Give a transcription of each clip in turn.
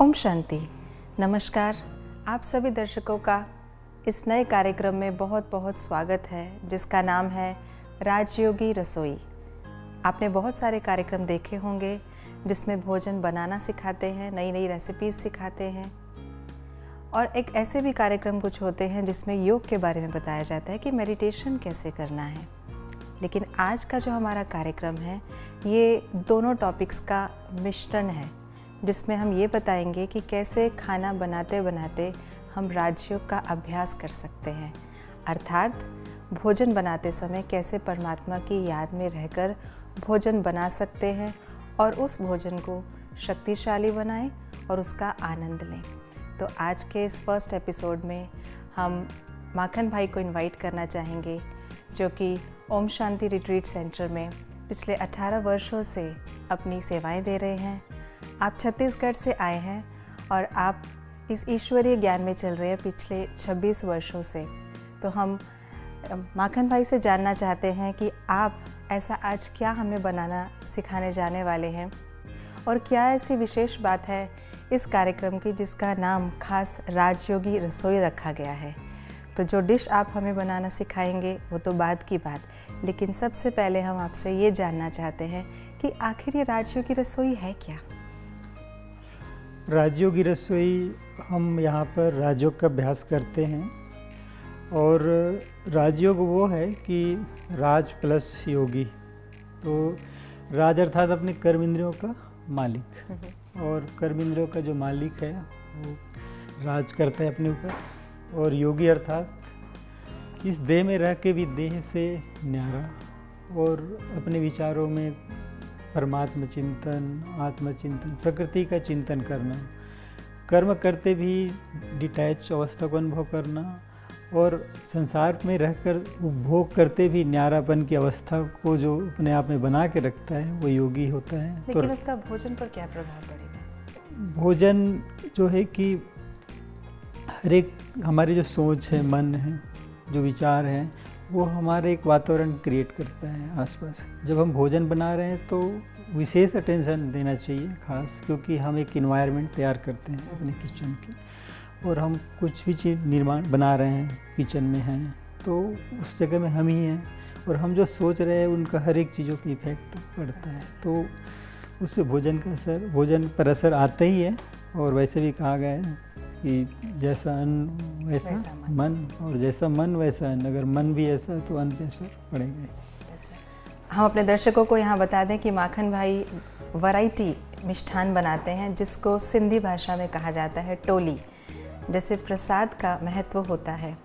ओम शांति। नमस्कार, आप सभी दर्शकों का इस नए कार्यक्रम में बहुत बहुत स्वागत है, जिसका नाम है राजयोगी रसोई। आपने बहुत सारे कार्यक्रम देखे होंगे जिसमें भोजन बनाना सिखाते हैं, नई नई रेसिपीज़ सिखाते हैं, और एक ऐसे भी कार्यक्रम कुछ होते हैं जिसमें योग के बारे में बताया जाता है कि मेडिटेशन कैसे करना है। लेकिन आज का जो हमारा कार्यक्रम है ये दोनों टॉपिक्स का मिश्रण है, जिसमें हम ये बताएंगे कि कैसे खाना बनाते बनाते हम राजयोग का अभ्यास कर सकते हैं, अर्थात भोजन बनाते समय कैसे परमात्मा की याद में रहकर भोजन बना सकते हैं और उस भोजन को शक्तिशाली बनाएं और उसका आनंद लें। तो आज के इस फर्स्ट एपिसोड में हम माखन भाई को इनवाइट करना चाहेंगे, जो कि ओम शांति रिट्रीट सेंटर में पिछले 18 वर्षों से अपनी सेवाएं दे रहे हैं। आप छत्तीसगढ़ से आए हैं और आप इस ईश्वरीय ज्ञान में चल रहे हैं पिछले 26 वर्षों से। तो हम माखन भाई से जानना चाहते हैं कि आप ऐसा आज क्या हमें बनाना सिखाने जाने वाले हैं, और क्या ऐसी विशेष बात है इस कार्यक्रम की जिसका नाम खास राजयोगी रसोई रखा गया है। तो जो डिश आप हमें बनाना सिखाएंगे वो तो बाद की बात, लेकिन सबसे पहले हम आपसे ये जानना चाहते हैं कि आखिर ये राजयोगी रसोई है क्या? राजयोगी रसोई, हम यहाँ पर राजयोग का अभ्यास करते हैं। और राजयोग वो है कि राज प्लस योगी। तो राज अर्थात अपने कर्म इंद्रियों का मालिक, और कर्म इंद्रियों का जो मालिक है वो राज करता है अपने ऊपर। और योगी अर्थात इस देह में रह के भी देह से न्यारा और अपने विचारों में परमात्मा चिंतन, आत्मचिंतन, प्रकृति का चिंतन करना, कर्म करते भी डिटैच अवस्था को अनुभव करना, और संसार में रहकर उपभोग करते भी न्यारापन की अवस्था को जो अपने आप में बना के रखता है वो योगी होता है। लेकिन तो उसका भोजन पर क्या प्रभाव पड़ेगा? भोजन जो है कि हर एक हमारी जो सोच है, मन है, जो विचार हैं, वो हमारे एक वातावरण क्रिएट करता है आसपास। जब हम भोजन बना रहे हैं तो विशेष अटेंशन देना चाहिए खास, क्योंकि हम एक इन्वायरमेंट तैयार करते हैं अपने किचन की, और हम कुछ भी चीज़ निर्माण बना रहे हैं, किचन में हैं, तो उस जगह में हम ही हैं, और हम जो सोच रहे हैं उनका हर एक चीज़ों पर इफेक्ट पड़ता है। तो उस पर भोजन पर असर आता ही है। और वैसे भी कहा गया है कि जैसा अन्न वैसा मन, और जैसा मन वैसा अन्न। अगर मन भी ऐसा तो अन्न पे असर पड़ेगा। हम अपने दर्शकों को यहाँ बता दें कि माखन भाई वैरायटी मिष्ठान बनाते हैं, जिसको सिंधी भाषा में कहा जाता है टोली। जैसे प्रसाद का महत्व होता है,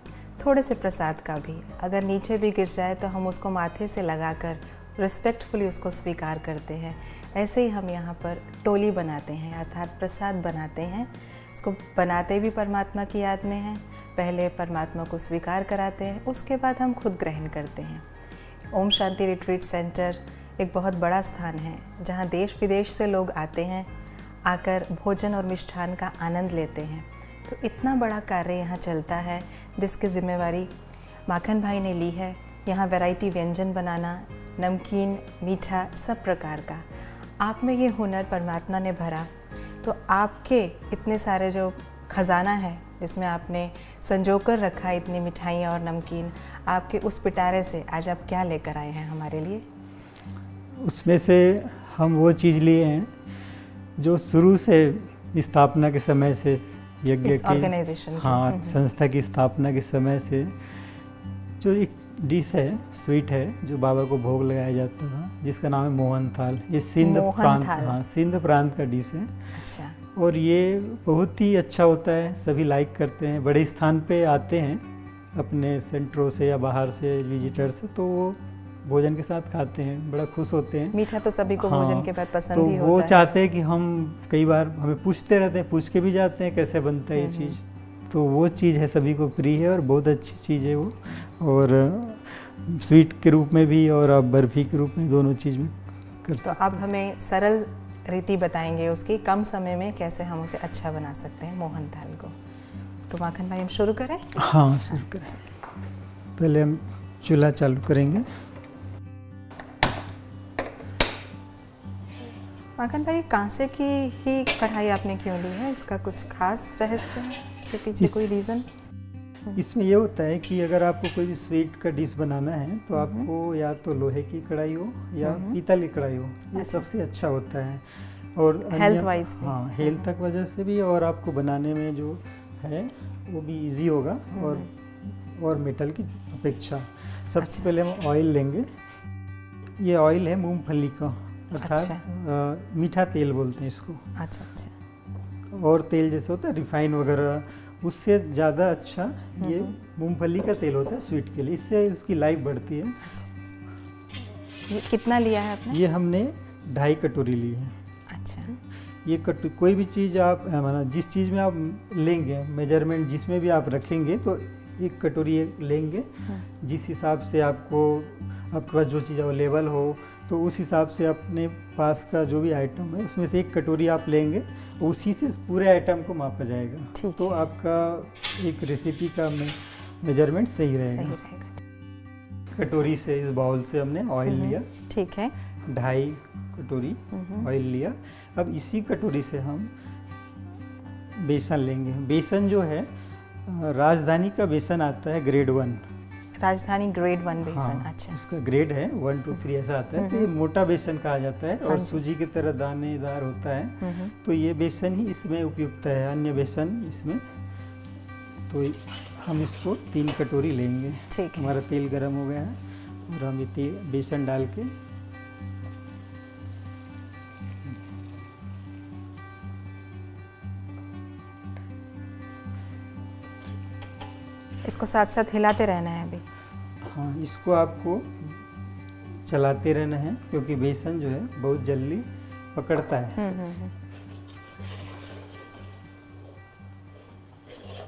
थोड़े से प्रसाद का भी अगर नीचे भी गिर जाए तो हम उसको माथे से लगाकर रिस्पेक्टफुली उसको स्वीकार करते हैं। ऐसे ही हम यहाँ पर टोली बनाते हैं, अर्थात प्रसाद बनाते हैं। इसको बनाते भी परमात्मा की याद में हैं, पहले परमात्मा को स्वीकार कराते हैं, उसके बाद हम खुद ग्रहण करते हैं। ओम शांति रिट्रीट सेंटर एक बहुत बड़ा स्थान है जहाँ देश विदेश से लोग आते हैं, आकर भोजन और मिष्ठान का आनंद लेते हैं। तो इतना बड़ा कार्य यहाँ चलता है जिसकी जिम्मेवारी माखन भाई ने ली है। यहाँ वैरायटी व्यंजन बनाना, नमकीन, मीठा, सब प्रकार का। आप में ये हुनर परमात्मा ने भरा, तो आपके इतने सारे जो खजाना है जिसमें आपने संजो कर रखा है इतनी मिठाइयाँ और नमकीन, आपके उस पिटारे से आज आप क्या लेकर आए हैं हमारे लिए? उसमें से हम वो चीज़ लिए हैं जो शुरू से स्थापना के समय से यज्ञ के ऑर्गेनाइजेशन, हाँ, संस्था की स्थापना के समय से जो एक डिश है, स्वीट है, जो बाबा को भोग लगाया जाता था, जिसका नाम है मोहन थाल। ये सिंध प्रांत, हाँ, सिंध प्रांत का डिश है। अच्छा। और ये बहुत ही अच्छा होता है, सभी लाइक करते हैं। बड़े स्थान पे आते हैं अपने सेंटरों से या बाहर से विजिटर्स, तो वो भोजन के साथ खाते हैं, बड़ा खुश होते हैं। मीठा तो सभी को भोजन के बाद पसंद तो ही होता है। वो चाहते हैं कि हम, कई बार हमें पूछते रहते हैं, पूछ के भी जाते हैं कैसे बनता है ये चीज़। तो वो चीज़ है सभी को प्रिय है और बहुत अच्छी चीज़ है वो। और स्वीट के रूप में भी और आप बर्फ़ी के रूप में, दोनों चीज़ में कर सकते हैं। तो अब हमें सरल रीति बताएंगे उसकी, कम समय में कैसे हम उसे अच्छा बना सकते हैं मोहन थाल को। तो माखन भाई हम शुरू करें? हाँ, शुरू करें। पहले हम चूल्हा चालू करेंगे। माखन भाई, कांसे की ही कढ़ाई आपने क्यों ली है? इसका कुछ खास रहस्य है? इसके पीछे कोई रीज़न? इसमें ये होता है कि अगर आपको कोई भी स्वीट का डिश बनाना है तो आपको या तो लोहे की कढ़ाई हो या पीतल की कढ़ाई हो, ये सबसे अच्छा होता है। और हेल्थ वाइज भी। हाँ, हेल्थ तक वजह से भी, और आपको बनाने में जो है वो भी इजी होगा और मेटल की अपेक्षा। सबसे पहले हम ऑयल लेंगे। ये ऑयल है मूंगफली का, अर्थात मीठा तेल बोलते हैं इसको। अच्छा। और तेल जैसे होता है रिफाइन वगैरह, उससे ज़्यादा अच्छा ये मूंगफली का तेल होता है स्वीट के लिए, इससे उसकी लाइफ बढ़ती है। ये कितना लिया है आपने? ये हमने 2.5 कटोरी ली है। अच्छा। ये कोई भी चीज़ आप माना जिस चीज़ में आप लेंगे, मेजरमेंट जिसमें भी आप रखेंगे तो 1 कटोरी लेंगे। जिस हिसाब से आपके पास जो चीज़ अवेलेबल हो तो उस हिसाब से अपने पास का जो भी आइटम है उसमें से 1 कटोरी आप लेंगे, उसी से पूरे आइटम को मापा जाएगा। तो आपका एक रेसिपी का मेजरमेंट सही रहेगा। कटोरी से, इस बाउल से हमने ऑयल लिया। ठीक है। 2.5 कटोरी ऑयल लिया। अब इसी कटोरी से हम बेसन लेंगे। बेसन जो है राजधानी का बेसन आता है ग्रेड 1। राजधानी ग्रेड 1 बेसन। हाँ, अच्छा। उसका ग्रेड है 1 2 3 ऐसा आता है। तो ये मोटा बेसन कहा जाता है और सूजी की तरह दानेदार होता है। तो ये बेसन ही इसमें उपयुक्त है, अन्य बेसन इसमें। तो हम इसको 3 कटोरी लेंगे। हमारा तेल गर्म हो गया है और हम ये बेसन डाल के इसको साथ साथ हिलाते रहना है अभी। हाँ, इसको आपको चलाते रहना है क्योंकि बेसन जो है बहुत जल्दी पकड़ता है।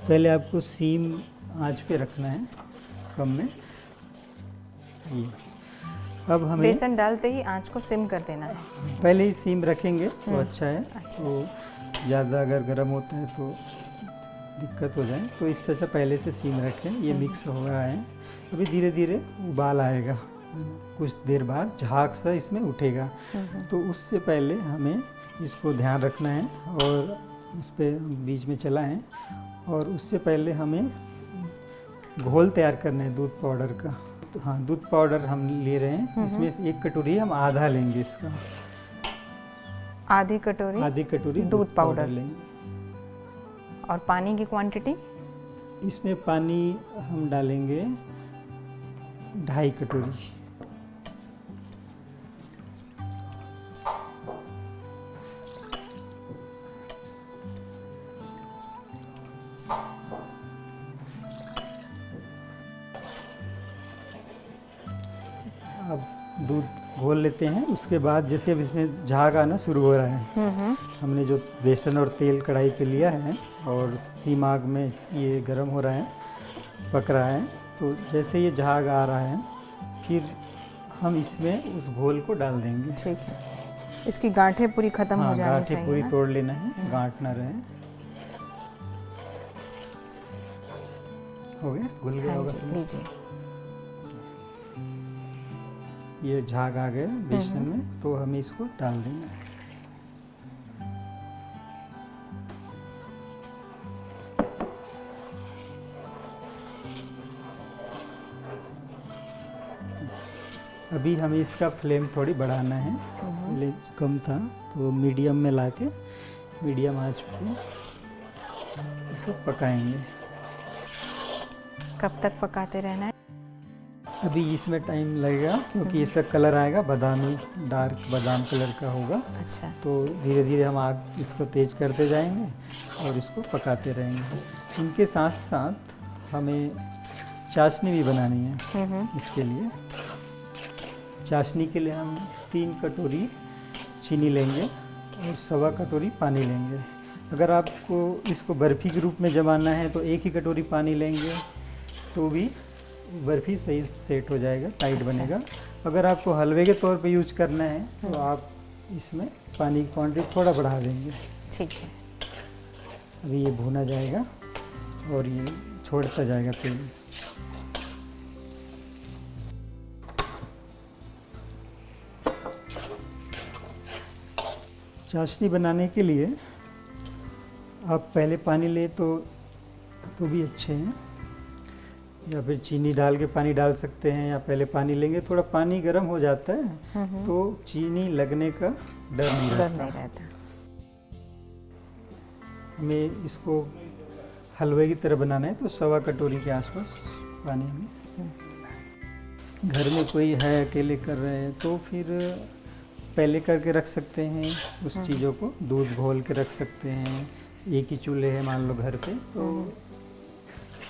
पहले आपको सीम आंच पे रखना है, कम में। ये अब हमें बेसन डालते ही आंच को सिम कर देना है। पहले ही सीम रखेंगे तो अच्छा है। तो ज़्यादा अगर गर्म होता है तो दिक्कत हो जाए, तो इससे अच्छा पहले से सीम रखें। ये मिक्स हो रहा है, अभी धीरे धीरे उबाल आएगा। कुछ देर बाद झाग सा इसमें उठेगा। तो उससे पहले हमें इसको ध्यान रखना है और उस पर बीच में चला है। और उससे पहले हमें घोल तैयार करना है दूध पाउडर का। तो हाँ, दूध पाउडर हम ले रहे हैं। इसमें 1 कटोरी हम आधा लेंगे इसका। आधी कटोरी दूध पाउडर लेंगे। और पानी की क्वांटिटी? इसमें पानी हम डालेंगे 2.5 कटोरी। अब दूध घोल लेते हैं। उसके बाद जैसे अब इसमें झाग आना शुरू हो रहा है, हमने जो बेसन और तेल कढ़ाई पे लिया है और सीम आग में ये गर्म हो रहा है, पक रहा है। तो जैसे ये झाग आ रहा है फिर हम इसमें उस घोल को डाल देंगे। ठीक है। इसकी गांठें पूरी खत्म हो जानी चाहिए। गांठें पूरी तोड़ लेना है, गांठ ना रहे। हो गया, घुल गया होगा। लीजिए। ये झाग आ गया बेसन में, तो हमें इसको डाल देना है। अभी हमें इसका फ्लेम थोड़ी बढ़ाना है। पहले कम था तो मीडियम में लाके मीडियम आंच पे इसको पकाएंगे। कब तक पकाते रहना है? अभी इसमें टाइम लगेगा क्योंकि इसका कलर आएगा बादामी, डार्क बादाम कलर का होगा। अच्छा। तो धीरे धीरे हम आग इसको तेज करते जाएंगे और इसको पकाते रहेंगे। इनके साथ साथ हमें चाशनी भी बनानी है। इसके लिए चाशनी के लिए हम 3 कटोरी चीनी लेंगे और 1.25 कटोरी पानी लेंगे। अगर आपको इसको बर्फ़ी के रूप में जमाना है तो 1 ही कटोरी पानी लेंगे तो भी बर्फ़ी सही सेट हो जाएगा, टाइट बनेगा। अगर आपको हलवे के तौर पे यूज करना है तो आप इसमें पानी की क्वांटिटी थोड़ा बढ़ा देंगे। ठीक है। अभी ये भुना जाएगा और ये छोड़ता जाएगा तेल। चाशनी बनाने के लिए आप पहले पानी ले तो भी अच्छे हैं, या फिर चीनी डाल के पानी डाल सकते हैं, या पहले पानी लेंगे, थोड़ा पानी गर्म हो जाता है तो चीनी लगने का डर नहीं रहता। हमें इसको हलवे की तरह बनाना है तो 1.25 कटोरी के आसपास पानी हमें, घर में कोई है अकेले कर रहे हैं तो फिर पहले करके रख सकते हैं उस चीज़ों को, दूध घोल के रख सकते हैं। एक ही चूल्हे है मान लो घर पे तो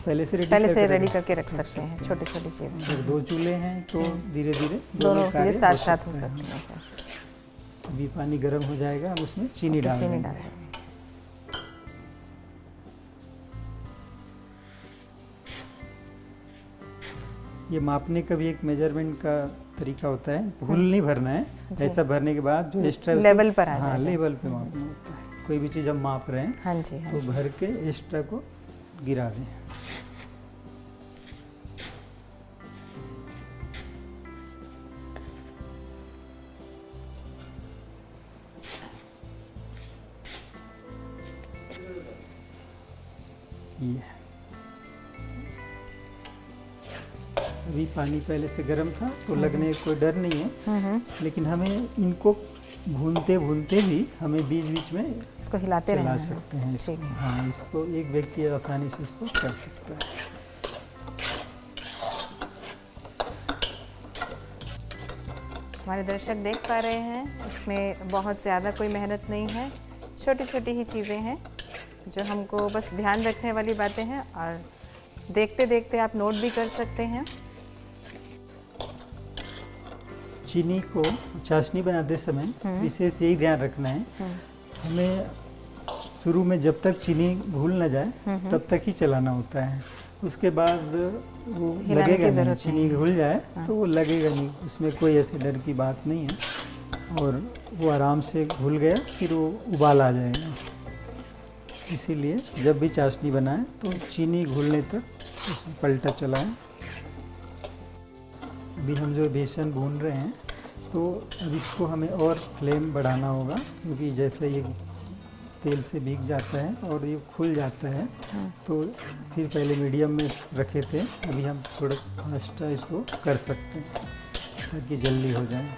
पहले से रेडी करके रख सकते हैं छोटी छोटी चीज़ें। अगर 2 चूल्हे हैं तो धीरे धीरे दोनों चीज़ें साथ साथ हो सकती हैं। अभी पानी गर्म हो जाएगा, हम उसमें चीनी डाल देंगे। ये मापने का भी एक मेजरमेंट का तरीका होता है, भूल नहीं भरना है, ऐसा भरने के बाद जो एक्स्ट्रा लेवल पर आ जाए। हाँ, लेवल पे मापना होता है। कोई भी चीज़ हम माप रहे हैं हाँ जी, हाँ तो भर के एक्स्ट्रा को गिरा दें। ये अभी पानी पहले से गर्म था तो लगने का कोई डर नहीं है, लेकिन हमें इनको भूनते भूनते भी हमें बीच बीच में इसको हिलाते रहना सकते हैं इसको। हाँ, इसको एक व्यक्ति आसानी से इसको कर सकता है। हमारे दर्शक देख पा रहे हैं इसमें बहुत ज़्यादा कोई मेहनत नहीं है, छोटी छोटी ही चीज़ें हैं जो हमको बस ध्यान रखने वाली बातें हैं, और देखते देखते आप नोट भी कर सकते हैं। चीनी को चाशनी बनाते समय विशेष यही ध्यान रखना है, हमें शुरू में जब तक चीनी घुल ना जाए तब तक ही चलाना होता है। उसके बाद वो लगेगा नहीं, चीनी घुल जाए तो वो लगेगा नहीं, उसमें कोई ऐसे डर की बात नहीं है, और वो आराम से घुल गया फिर वो उबाल आ जाएगा। इसीलिए जब भी चाशनी बनाएं तो चीनी घुलने तक उसमें पलटा चलाएं। अभी हम जो बेसन भून रहे हैं तो अब इसको हमें और फ्लेम बढ़ाना होगा, क्योंकि जैसे ये तेल से भीग जाता है और ये खुल जाता है तो फिर पहले मीडियम में रखे थे, अभी हम थोड़ा फास्ट इसको कर सकते हैं ताकि जल्दी हो जाए।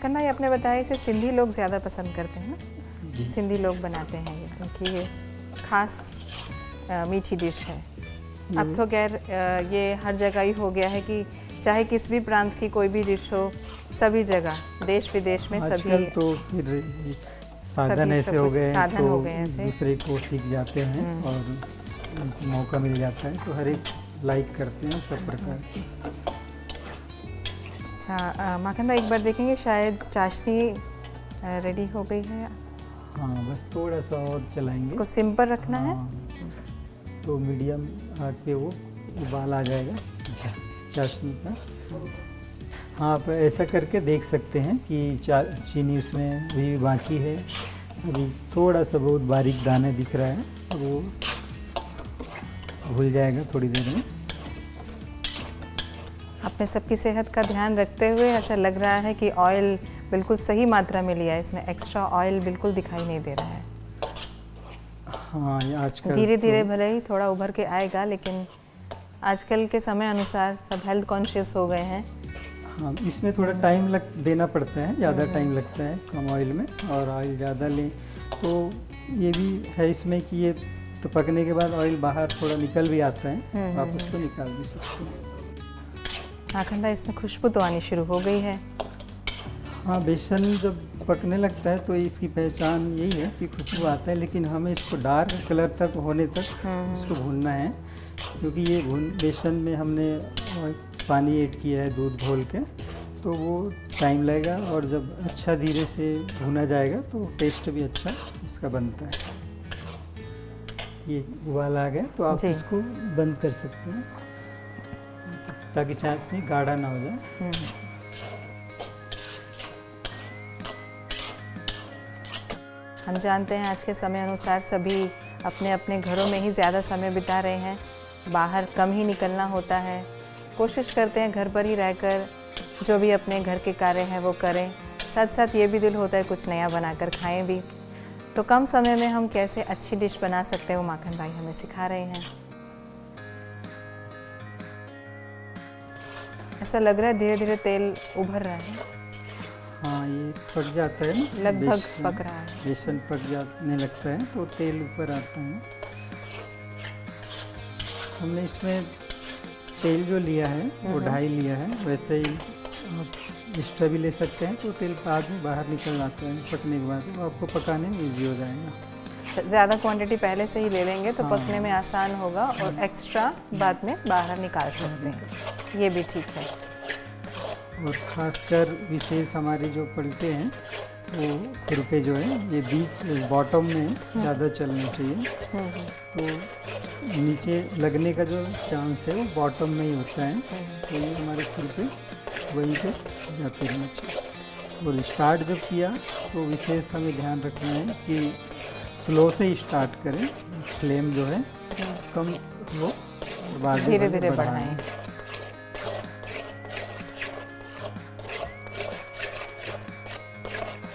करना ये आपने बताया इसे सिंधी लोग ज़्यादा पसंद करते हैं ना, सिंधी लोग बनाते हैं ये, क्योंकि ये खास मीठी डिश है। अब तो खैर ये हर जगह ही हो गया है कि चाहे किस भी प्रांत की कोई भी डिश हो, सभी जगह देश विदेश में सभी तो फिर साधन ऐसे हो गए हैं तो दूसरे को सीख जाते हैं और मौका मिल जाता है तो हर एक लाइक करते हैं सब प्रकार की। अच्छा माखन भाई, एक बार देखेंगे शायद चाशनी रेडी हो गई है। हाँ, बस थोड़ा सा और चलाएंगे, इसको सिम पर रखना है तो मीडियम आग पे वो उबाल आ जाएगा चाशनी का। हाँ, आप ऐसा करके देख सकते हैं कि चीनी उसमें भी बाकी है, अभी थोड़ा सा बहुत बारीक दाने दिख रहा है, वो घुल जाएगा थोड़ी देर में। अपने सबकी सेहत का ध्यान रखते हुए ऐसा लग रहा है कि ऑयल बिल्कुल सही मात्रा में लिया है, इसमें एक्स्ट्रा ऑयल बिल्कुल दिखाई नहीं दे रहा है। हाँ, ये आजकल धीरे धीरे भले ही थोड़ा उभर के आएगा, लेकिन आजकल के समय अनुसार सब हेल्थ कॉन्शियस हो गए हैं। हाँ, इसमें थोड़ा टाइम देना पड़ता है, ज़्यादा टाइम लगता है कम ऑयल में, और ऑयल ज़्यादा लें तो ये भी है इसमें कि ये तो पकने के बाद ऑयल बाहर थोड़ा निकल भी आता है, आप उसको निकाल भी सकते हैं। माखन भाई, इसमें खुशबू तो आनी शुरू हो गई है। हाँ, बेसन जब पकने लगता है तो इसकी पहचान यही है कि खुशबू आता है, लेकिन हमें इसको डार्क कलर तक होने तक इसको भूनना है, क्योंकि ये बेसन में हमने पानी ऐड किया है दूध घोल के, तो वो टाइम लगेगा, और जब अच्छा धीरे से भुना जाएगा तो टेस्ट भी अच्छा इसका बनता है। ये उबाल आ गया तो आप इसको बंद कर सकते हैं ताकि चाशनी गाढ़ा ना हो जाए। हम जानते हैं आज के समय अनुसार सभी अपने अपने घरों में ही ज़्यादा समय बिता रहे हैं, बाहर कम ही निकलना होता है। कोशिश करते हैं घर पर ही रहकर जो भी अपने घर के कार्य हैं वो करें, साथ साथ ये भी दिल होता है कुछ नया बनाकर खाएं भी। तो कम समय में हम कैसे अच्छी डिश बना सकते हैं वो माखन भाई हमें सिखा रहे हैं। ऐसा लग रहा है धीरे धीरे तेल उभर रहा है। हाँ, ये पक जाता है ना, लगभग पक रहा है। बेसन पक जाने लगता है तो तेल ऊपर आता है। हमने इसमें तेल जो लिया है वो 2.5 लिया है। वैसे ही आप एक्स्ट्रा भी ले सकते हैं, तो तेल बाद में बाहर निकल आता है पकने के बाद, तो आपको पकाने में ईजी हो जाएगा। ज़्यादा क्वांटिटी पहले से ही ले लेंगे तो हाँ। पकने में आसान होगा और एक्स्ट्रा बाद में बाहर निकाल सकते हैं, ये भी ठीक है। और ख़ासकर विशेष हमारे जो पलटे हैं वो खुरपे जो है ये बीच बॉटम में ज़्यादा चलने चाहिए। तो नीचे लगने का जो चांस है वो बॉटम में ही होता है, तो ये हमारे खुरपे वहीं पे जाते रहना चाहिए। और स्टार्ट जब किया तो विशेष हमें ध्यान रखना है कि स्लो से ही स्टार्ट करें, फ्लेम जो है कम हो और बाद में धीरे धीरे बढ़ाएं।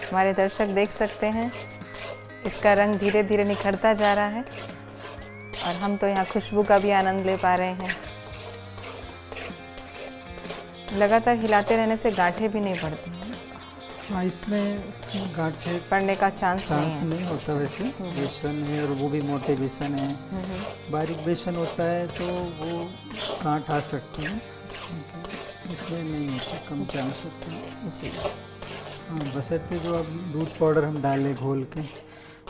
हमारे दर्शक देख सकते हैं इसका रंग धीरे धीरे निखरता जा रहा है और हम तो यहाँ खुशबू का भी आनंद ले पा रहे हैं। लगातार हिलाते रहने से गांठें भी नहीं पड़ती हैं। हाँ, इसमें गांठें पड़ने का चांस नहीं होता। वैसे बेसन है और वो भी मोटे बेसन है। बारीक बेसन होता है तो वो गांठ आ सकते हैं, इसमें नहीं होता, कम चांस होते हैं जी। हाँ, बशर्ते जो अब दूध पाउडर हम डालें घोल के,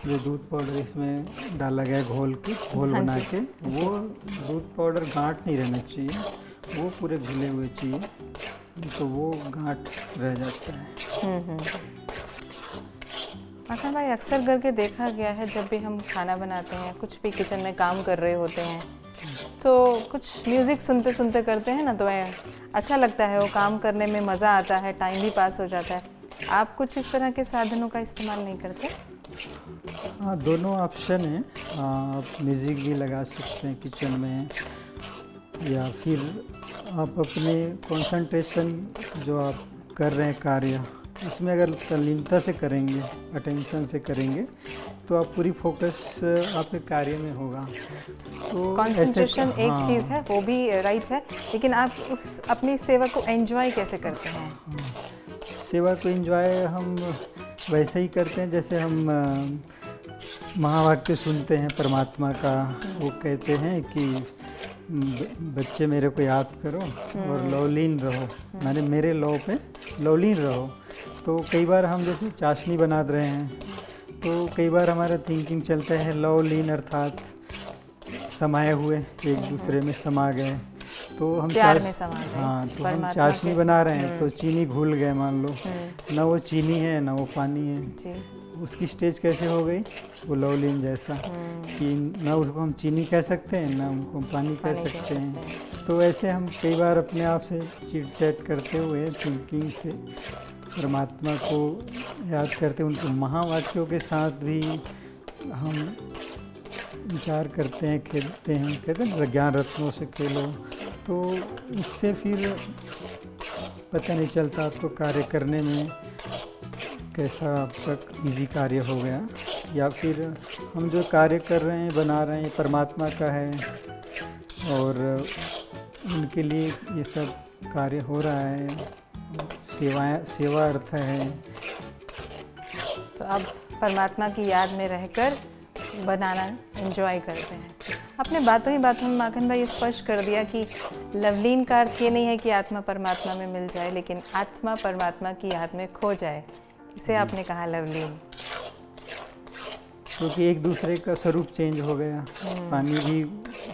जो दूध पाउडर इसमें डाला गया घोल के, घोल बना के, वो दूध पाउडर गांठ नहीं रहना चाहिए, वो पूरे घुले हुए चाहिए, तो वो गांठ रह जाता है। माखन भाई, अक्सर करके देखा गया है जब भी हम खाना बनाते हैं, कुछ भी किचन में काम कर रहे होते हैं, तो कुछ म्यूज़िक सुनते सुनते करते हैं ना, तो अच्छा लगता है, वो काम करने में मज़ा आता है, टाइम भी पास हो जाता है। आप कुछ इस तरह के साधनों का इस्तेमाल नहीं करते? हाँ, दोनों ऑप्शन हैं। आप म्यूज़िक भी लगा सकते हैं किचन में, या फिर आप अपने कंसंट्रेशन जो आप कर रहे हैं कार्य, इसमें अगर तल्लीनता से करेंगे, अटेंशन से करेंगे, तो आप पूरी फोकस आपके कार्य में होगा। तो कंसंट्रेशन एक चीज़ है, वो भी राइट है, लेकिन आप उस अपनी सेवा को एंजॉय कैसे करते हैं? सेवा को एंजॉय हम वैसे ही करते हैं जैसे हम महावाक्य सुनते हैं परमात्मा का। वो कहते हैं कि बच्चे मेरे को याद करो और लवलीन रहो, माने मेरे लव पे लवलीन रहो। तो कई बार हम जैसे चाशनी बना रहे हैं, तो कई बार हमारा थिंकिंग चलता है लवलीन अर्थात समाये हुए, एक दूसरे में समा गए। तो हम प्यार में समा गए। हाँ, तो हम चाशनी बना रहे हैं तो चीनी घुल गए, मान लो, ना वो चीनी है ना वो पानी है जी। उसकी स्टेज कैसे हो गई? वो लवलीन जैसा कि ना उसको हम चीनी कह सकते हैं ना उनको पानी कह सकते हैं। तो ऐसे हम कई बार अपने आप से चिट चैट करते हुए थिंकिंग से परमात्मा को याद करते, उनके महावाक्यों के साथ भी हम विचार करते हैं, खेलते हैं, कहते हैं ज्ञान रत्नों से खेलो। तो इससे फिर पता नहीं चलता आपको कार्य करने में कैसा आपका इजी कार्य हो गया, या फिर हम जो कार्य कर रहे हैं, बना रहे हैं, परमात्मा का है और उनके लिए ये सब कार्य हो रहा है, सेवा अर्थ है। तो आप परमात्मा की याद में रहकर बनाना एंजॉय करते हैं। आपने बातों ही बातों में माखन भाई स्पष्ट कर दिया कि लवलीन का अर्थ ये नहीं है कि आत्मा परमात्मा में मिल जाए, लेकिन आत्मा परमात्मा की याद में खो जाए। इसे आपने कहा लवलीन, क्योंकि एक दूसरे का स्वरूप चेंज हो गया। पानी भी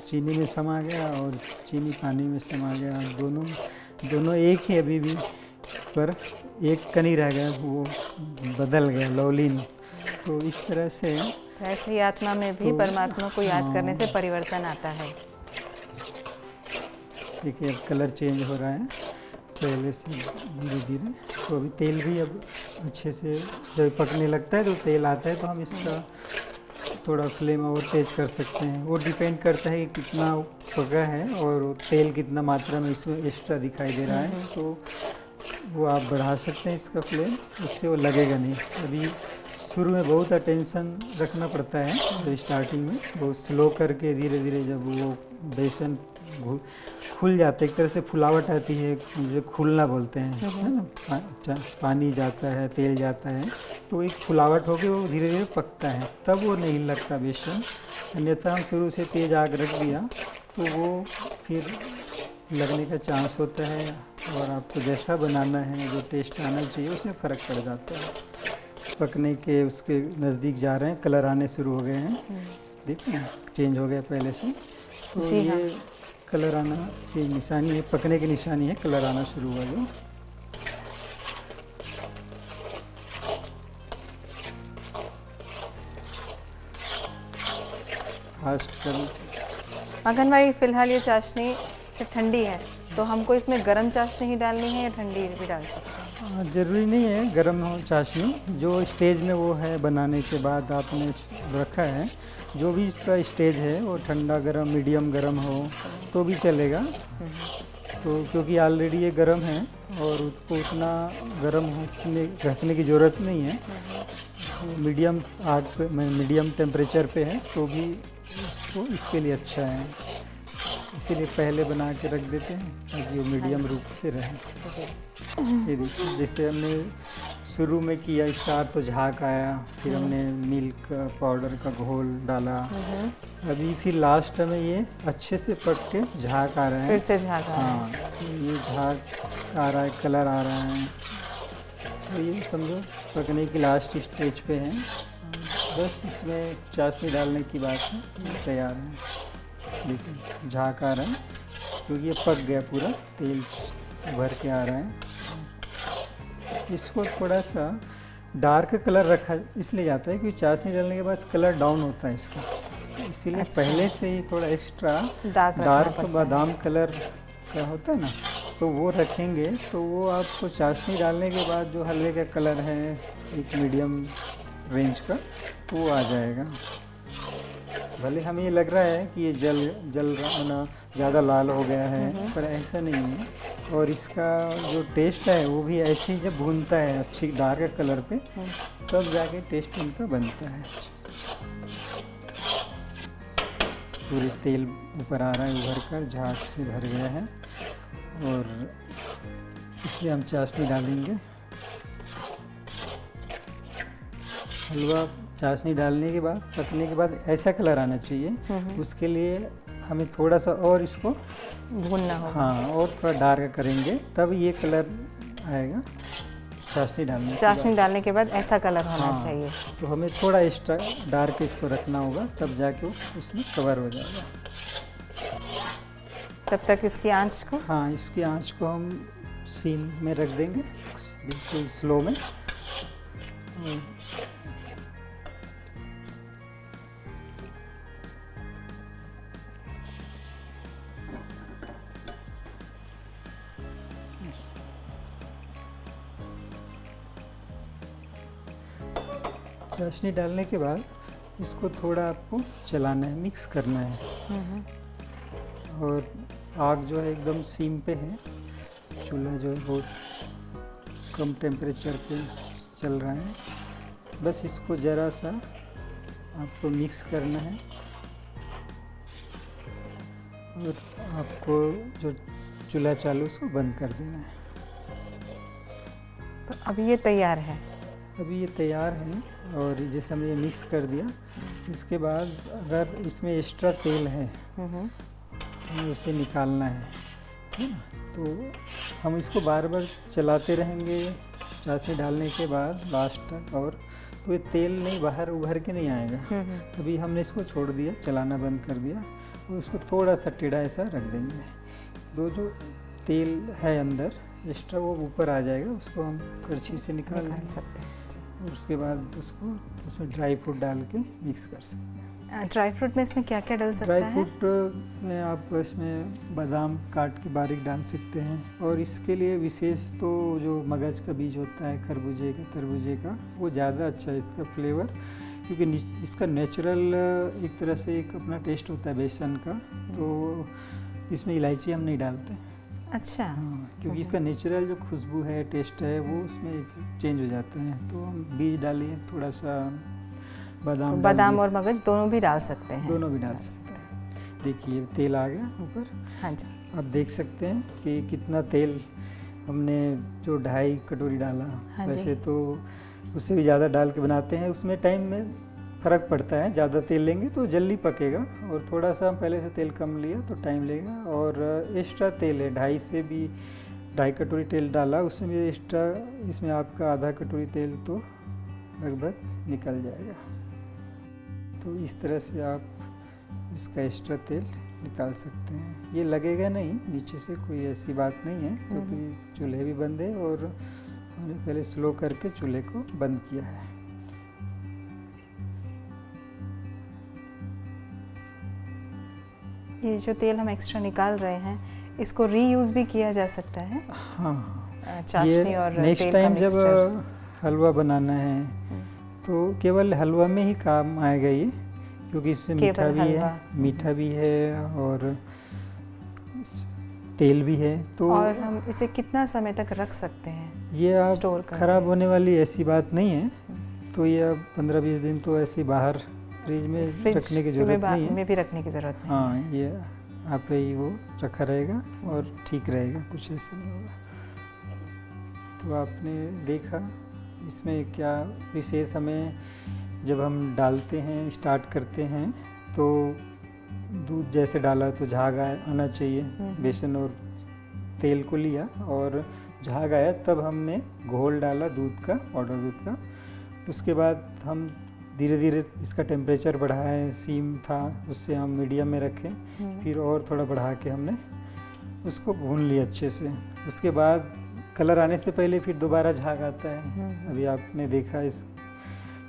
चीनी में समा गया और चीनी पानी में समा गया, दोनों एक ही अभी भी, पर एक कनी रह गया, वो बदल गया लवलीन। तो इस तरह से ऐसे ही आत्मा में भी परमात्मा को याद करने से परिवर्तन आता है। देखिए अब कलर चेंज हो रहा है, पहले से धीरे धीरे। तो अभी तेल भी अब अच्छे से जब पकने लगता है तो तेल आता है, तो हम इसका थोड़ा फ्लेम और तेज कर सकते हैं। वो डिपेंड करता है कि कितना पका है और तेल कितना मात्रा में इसमें एक्स्ट्रा दिखाई दे रहा है, तो वो आप बढ़ा सकते हैं इसका फ्लेम, उससे वो लगेगा नहीं। अभी शुरू में बहुत अटेंशन रखना पड़ता है, जो स्टार्टिंग में बहुत स्लो करके धीरे धीरे जब वो बेसन खुल जाता है, एक तरह से फुलावट आती है, मुझे खुलना बोलते हैं, है ना, पानी जाता है, तेल जाता है, तो एक फुलावट होकर वो धीरे धीरे पकता है, तब वो नहीं लगता बेसन। अन्यथा हम शुरू से तेज़ आग रख दिया तो वो फिर लगने का चांस होता है, और आपको जैसा बनाना है, जो टेस्ट आना चाहिए, उसमें फ़र्क पड़ जाता है। पकने के उसके नज़दीक जा रहे हैं, कलर आने शुरू हो गए हैं, देखिए चेंज हो गया पहले से। तो जी हाँ। ये कलर आना की निशानी है, पकने की निशानी है, कलर आना शुरू हुआ जो। फास्ट कर। मगन भाई, फिलहाल ये चाशनी से ठंडी है, तो हमको इसमें गरम चाशनी ही डालनी है या ठंडी भी डाल सकते हैं? ज़रूरी नहीं है गरम हो चाशनी, जो स्टेज में वो है बनाने के बाद आपने रखा है, जो भी इसका स्टेज है वो ठंडा गरम मीडियम गरम हो तो भी चलेगा। तो क्योंकि ऑलरेडी ये गरम है और उसको उतना गरम रखने की ज़रूरत नहीं है, मीडियम आग पे, मीडियम टेम्परेचर पे है तो भी इसको इसके लिए अच्छा है, इसीलिए पहले बना के रख देते हैं ताकि वो मीडियम रूप से रहे। ये देखिए, जैसे हमने शुरू में किया स्टार्ट तो झाग आया, फिर हमने मिल्क पाउडर का घोल डाला, अभी फिर लास्ट में ये अच्छे से पक के झाग आ रहा है, फिर से झाग आ रहा है। हाँ, तो ये झाग आ रहा है, कलर आ रहा है, तो ये समझो पकने की लास्ट स्टेज पे है। बस इसमें चाशनी डालने की बात है, ये तैयार है। देखिए झाग आ रहा है क्योंकि ये पक गया, पूरा तेल भर के आ रहा है। इसको थोड़ा सा डार्क कलर रखा इसलिए जाता है क्योंकि चाशनी डालने के बाद कलर डाउन होता है इसका, इसीलिए अच्छा। पहले से ही थोड़ा एक्स्ट्रा रखना डार्क पड़ता है। बादाम कलर का होता है ना, तो वो रखेंगे तो वो आपको चाशनी डालने के बाद जो हलवे का कलर है एक मीडियम रेंज का, तो वो आ जाएगा। भले हमें ये लग रहा है कि ये जल रहा, ज़्यादा लाल हो गया है, पर ऐसा नहीं है। और इसका जो टेस्ट है वो भी ऐसे ही जब भूनता है अच्छी डार्क कलर पे, तब जाके टेस्ट इनका बनता है। पूरे तेल ऊपर आ रहा है, उभर कर झाग से भर गया है, और इसमें हम चाशनी डालेंगे। हलवा चाशनी डालने के बाद, पकने के बाद ऐसा कलर आना चाहिए, उसके लिए हमें थोड़ा सा और इसको भूनना होगा। हाँ, और थोड़ा डार्क करेंगे तब ये कलर आएगा चाशनी डालने चाशनी डालने के बाद ऐसा कलर होना हाँ, चाहिए। तो हमें थोड़ा एक्स्ट्रा डार्क इसको रखना होगा, तब जाके वो उसमें कवर हो जाएगा। तब तक इसकी आंच को, हाँ, इसकी आंच को हम सीम में रख देंगे, बिल्कुल स्लो में। चाशनी डालने के बाद इसको थोड़ा आपको चलाना है, मिक्स करना है, और आग जो है एकदम सीम पे है, चूल्हा जो है बहुत कम टेम्परेचर पे चल रहा है। बस इसको ज़रा सा आपको मिक्स करना है, और आपको जो चूल्हा चालू उसको बंद कर देना है। तो अभी ये तैयार है। अभी ये तैयार है, और जैसे हमने ये मिक्स कर दिया, इसके बाद अगर इसमें एक्स्ट्रा तेल है हमें उसे निकालना है ना, तो हम इसको बार बार चलाते रहेंगे चाशनी डालने के बाद लास्ट तक, और तो ये तेल नहीं बाहर उभर के नहीं आएगा। अभी हमने इसको छोड़ दिया, चलाना बंद कर दिया, और उसको थोड़ा सा टेढ़ा ऐसा रख देंगे, दो जो तेल है अंदर एक्स्ट्रा वो ऊपर आ जाएगा, उसको हम करछी से निकाल सकते हैं। उसके बाद उसको उसमें ड्राई फ्रूट डाल के मिक्स कर सकते हैं। ड्राई फ्रूट में इसमें क्या क्या डल सकता ड्राई है? फ्रूट में आप इसमें बादाम काट के बारीक डाल सकते हैं, और इसके लिए विशेष तो जो मगज का बीज होता है खरबूजे का तरबूजे का, वो ज़्यादा अच्छा है इसका फ्लेवर, क्योंकि इसका नेचुरल एक तरह से एक अपना टेस्ट होता है बेसन का, तो इसमें इलायची हम नहीं डालते। अच्छा। हाँ, क्योंकि इसका नेचुरल जो खुशबू है, टेस्ट है, वो उसमें चेंज हो जाते हैं, तो हम बीज डालिए, थोड़ा सा तो बादाम और मगज दोनों भी डाल सकते हैं? दोनों भी डाल सकते हैं। देखिए तेल आ गया ऊपर। हाँ जी। आप देख सकते हैं कि कितना तेल हमने, जो 2.5 कटोरी डाला। हाँ जी। वैसे तो उससे भी ज़्यादा डाल के बनाते हैं, उसमें टाइम में फ़र्क पड़ता है, ज़्यादा तेल लेंगे तो जल्दी पकेगा, और थोड़ा सा पहले से तेल कम लिया तो टाइम लेगा। और एक्स्ट्रा तेल है, 2.5 से भी 2.5 कटोरी तेल डाला, उससे भी एक्स्ट्रा इसमें आपका आधा कटोरी तेल तो लगभग निकल जाएगा। तो इस तरह से आप इसका एक्स्ट्रा तेल निकाल सकते हैं। ये लगेगा नहीं नीचे से, कोई ऐसी बात नहीं है, क्योंकि चूल्हे भी बंद है और हमने पहले स्लो करके चूल्हे को बंद किया है। ये जो तेल हम एक्स्ट्रा निकाल रहे हैं, इसको रीयूज भी किया जा सकता है? हाँ, चाशनी और नेक्स्ट तेल का टाइम जब मिक्सचर। हलवा बनाना है तो केवल हलवा में ही काम आएगा ये, क्योंकि इसमें मीठा भी है और तेल भी है। तो और हम इसे कितना समय तक रख सकते हैं? ये आप स्टोर करके? खराब होने वाली ऐसी बात नहीं है, तो ये अब 15-20 दिन तो ऐसे ही बाहर फ्रिज में रखने की ज़रूरत नहीं है। में भी रखने की ज़रूरत नहीं। हाँ, ये आप ही वो रखा रहेगा और ठीक रहेगा, कुछ ऐसा नहीं होगा। तो आपने देखा इसमें क्या विशेष, हमें जब हम डालते हैं, स्टार्ट करते हैं, तो दूध जैसे डाला तो झाग आना चाहिए। बेसन और तेल को लिया और झाग आया, तब हमने घोल डाला दूध का, पाउडर दूध का। उसके बाद हम धीरे धीरे इसका टेम्परेचर बढ़ाएं, सीम था उससे हम मीडियम में रखें, फिर और थोड़ा बढ़ा के हमने उसको भून लिया अच्छे से। उसके बाद कलर आने से पहले फिर दोबारा झाग आता है, अभी आपने देखा इस,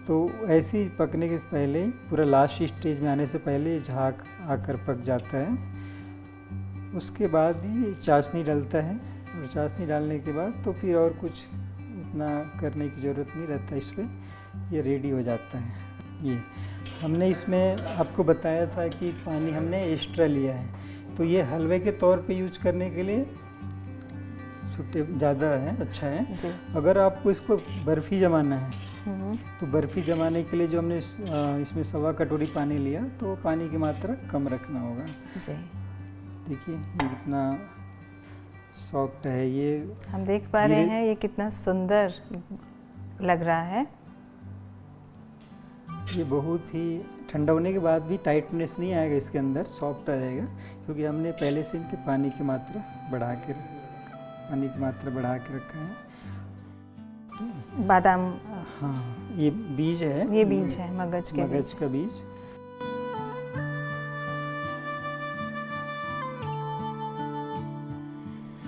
तो ऐसे ही पकने के पहले पूरा लास्ट स्टेज में आने से पहले झाग आकर पक जाता है। उसके बाद ही चाशनी डालता है, और चाशनी डालने के बाद तो फिर और कुछ उतना करने की ज़रूरत नहीं रहता, इस पर ये रेडी हो जाता है। ये हमने इसमें आपको बताया था कि पानी हमने एक्स्ट्रा लिया है, तो ये हलवे के तौर पे यूज करने के लिए ज़्यादा है, अच्छा है जी। अगर आपको इसको बर्फ़ी जमाना है तो बर्फ़ी जमाने के लिए जो हमने इसमें 1.25 कटोरी पानी लिया, तो पानी की मात्रा कम रखना होगा जी। देखिए ये कितना सॉफ्ट है, ये हम देख पा रहे हैं, ये कितना सुंदर लग रहा है। ये बहुत ही ठंडा होने के बाद भी टाइटनेस नहीं आएगा इसके अंदर, सॉफ्ट रहेगा, क्योंकि हमने पहले से इनके पानी की मात्रा बढ़ा के रखा है। बादाम, हाँ, ये बीज है, ये बीज है मगज का बीज।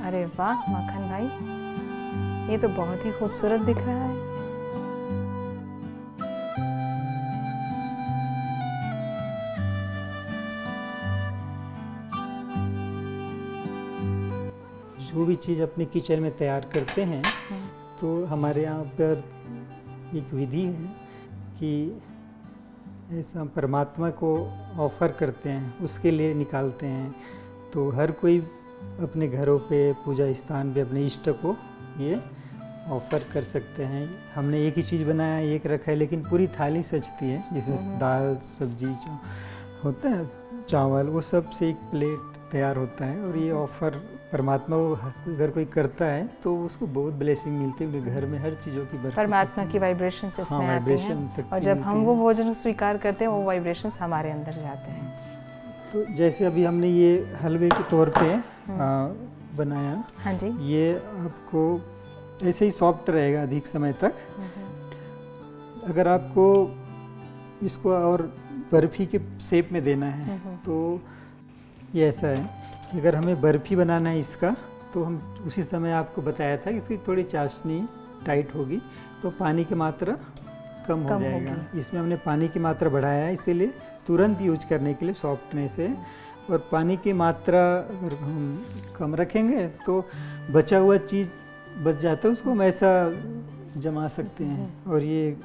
अरे वाह माखन भाई, ये तो बहुत ही खूबसूरत दिख रहा है। जो भी चीज़ अपने किचन में तैयार करते हैं, तो हमारे यहाँ पर एक विधि है कि ऐसा परमात्मा को ऑफ़र करते हैं, उसके लिए निकालते हैं। तो हर कोई अपने घरों पे, पूजा स्थान पे अपने इष्ट को ये ऑफ़र कर सकते हैं। हमने एक ही चीज़ बनाया, एक रखा है, लेकिन पूरी थाली सजती है, जिसमें दाल, सब्जी होता है, चावल, वो सब से एक प्लेट तैयार होता है। और ये ऑफ़र परमात्मा को अगर कोई करता है तो उसको बहुत ब्लेसिंग मिलती है, क्योंकि घर में हर चीज़ों की बरकत, परमात्मा की वाइब्रेशंस इसमें आती हैं, और जब हम वो भोजन स्वीकार करते हैं, वो वाइब्रेशंस हमारे अंदर जाते हैं। तो जैसे अभी हमने ये हलवे के तौर पे बनाया, हाँ जी, ये आपको ऐसे ही सॉफ्ट रहेगा अधिक समय तक। अगर आपको इसको और बर्फ़ी के शेप में देना है, तो ये ऐसा है कि अगर हमें बर्फ़ी बनाना है इसका, तो हम उसी समय आपको बताया था कि इसकी थोड़ी चाशनी टाइट होगी, तो पानी की मात्रा कम हो जाएगा। इसमें हमने पानी की मात्रा बढ़ाया है, इसीलिए तुरंत यूज करने के लिए सॉफ्टनेस है। और पानी की मात्रा अगर हम कम रखेंगे तो बचा हुआ चीज़ बच जाता है, उसको हम ऐसा जमा सकते हैं और ये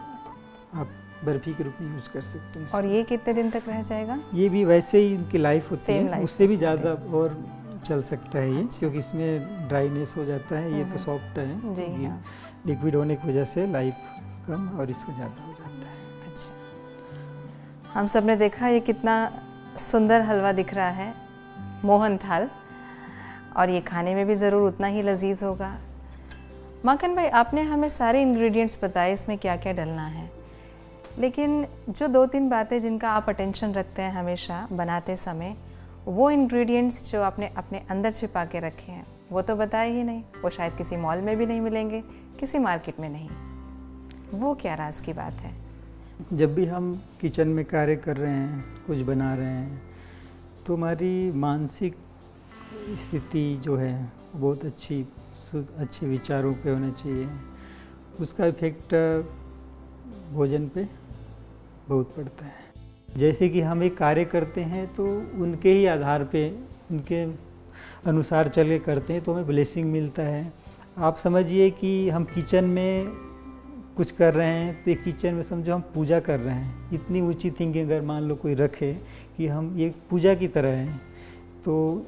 आप बर्फ़ी के रूप में यूज़ कर सकते हैं। और ये कितने दिन तक रह जाएगा? ये भी वैसे ही इनकी लाइफ होती Same है, life उससे भी होती है। ज़्यादा और चल सकता है ये, क्योंकि इसमें ड्राइनेस हो जाता है, ये तो सॉफ्ट है, जी ये हाँ। लिक्विड होने की वजह से लाइफ कम और इसका ज़्यादा हो जाता है। अच्छा, हम सब ने देखा ये कितना सुंदर हलवा दिख रहा है, मोहन थाल, और ये खाने में भी ज़रूर उतना ही लजीज होगा। माखन भाई, आपने हमें सारे इंग्रेडिएंट्स बताए इसमें क्या क्या डलना है, लेकिन जो 2-3 बातें जिनका आप अटेंशन रखते हैं हमेशा बनाते समय, वो इंग्रेडिएंट्स जो आपने अपने अंदर छिपा के रखे हैं वो तो बताए ही नहीं। वो शायद किसी मॉल में भी नहीं मिलेंगे, किसी मार्केट में नहीं। वो क्या राज की बात है? जब भी हम किचन में कार्य कर रहे हैं, कुछ बना रहे हैं, तो हमारी मानसिक स्थिति जो है बहुत अच्छे विचारों पे होना चाहिए। उसका इफेक्ट भोजन पे बहुत पड़ता है। जैसे कि हम एक कार्य करते हैं तो उनके ही आधार पे, उनके अनुसार चल के करते हैं तो हमें ब्लेसिंग मिलता है। आप समझिए कि हम किचन में कुछ कर रहे हैं तो एक किचन में समझो हम पूजा कर रहे हैं। इतनी ऊंची थिंकिंग अगर मान लो कोई रखे कि हम ये पूजा की तरह हैं, तो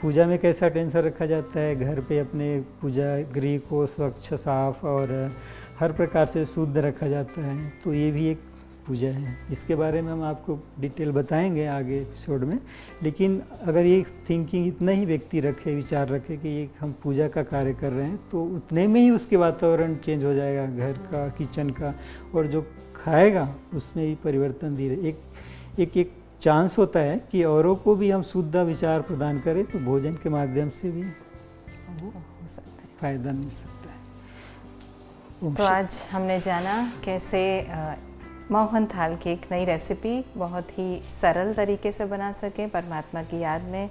पूजा में कैसा टेंशन रखा जाता है, घर पे अपने पूजा गृह को स्वच्छ साफ और हर प्रकार से शुद्ध रखा जाता है, तो ये भी एक पूजा है। इसके बारे में हम आपको डिटेल बताएंगे आगे एपिसोड में। लेकिन अगर ये थिंकिंग इतना ही व्यक्ति रखे, विचार रखे कि ये हम पूजा का कार्य कर रहे हैं, तो उतने में ही उसके वातावरण चेंज हो जाएगा, घर का, किचन का, और जो खाएगा उसमें भी परिवर्तन धीरे एक चांस होता है कि औरों को भी हम शुद्ध विचार प्रदान करें, तो भोजन के माध्यम से भी हो सकता है, फायदा मिल सकता है। तो आज हमने जाना कैसे मोहन थाल की एक नई रेसिपी बहुत ही सरल तरीके से बना सकें परमात्मा की याद में,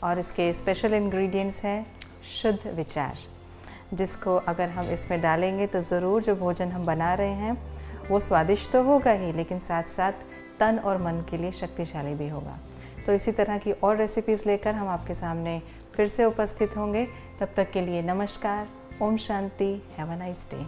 और इसके स्पेशल इंग्रेडिएंट्स हैं शुद्ध विचार, जिसको अगर हम इसमें डालेंगे तो ज़रूर जो भोजन हम बना रहे हैं वो स्वादिष्ट तो होगा ही, लेकिन साथ साथ तन और मन के लिए शक्तिशाली भी होगा। तो इसी तरह की और रेसिपीज़ लेकर हम आपके सामने फिर से उपस्थित होंगे। तब तक के लिए नमस्कार, Om Shanti, have a nice day.